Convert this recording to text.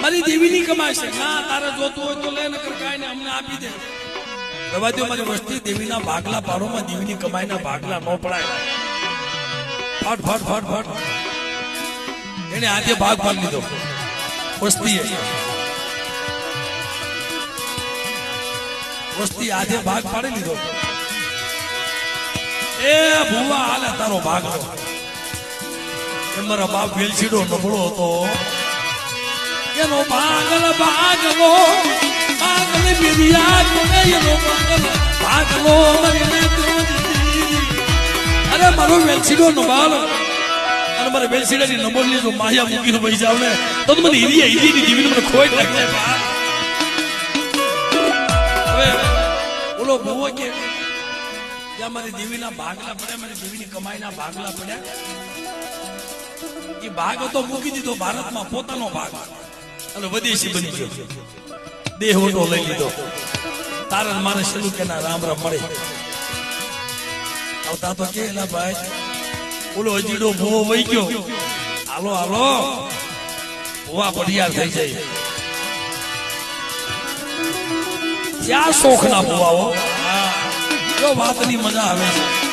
મારી દેવીની કમાય છે ના તારે જોતું હોય તો લે નકર કાઈ ને અમને આપી દે દવા દો મારી વસ્તી દેવીના ભાગલા પાડોમાં દેવીની કમાઈના ભાગલા ન પડાય ફટ ફટ ફટ ફટ એને આજે ભાગ પાડી લીધો વસ્તી આજે ભાગ પાડી લીધો એ ભુવા હાલે તારો ભાગ એ મારા બાપ વેલસીડો નબળો હતો એનો ભાગલો ભાગલો બિરિયા કોને એનો ભાગલો અરે મારો વેલસીડો નબાળો અને મારે વેલસીડાની નંબર લીધો માયા મૂકીને પૈસા જાવ ને તો મને હિરિયા જીવીને મને ખોઈ નાખે હવે બોલો ભૂવો કે જ્યાં મારી દેવીના ભાગલા પડ્યા મારી દેવીની કમાઈના ભાગલા પડ્યા એ ભાગ હતો મૂકી દીધો ભારતમાં પોતાનો ભાગ અને વિદેશી બની ગયો દેહ ઓટો લઈ લીધો તારા મારે શરૂ કેના રામ રામ મળે આવતા તો કે એલા ભાઈ ઓલો અજીડો ભૂવો વહી ગયો હાલો હાલો ભૂવા પડિયાર થઈ જાય ક્યાં શોખ ના ભૂવાઓ જો વાતની મજા આવે છે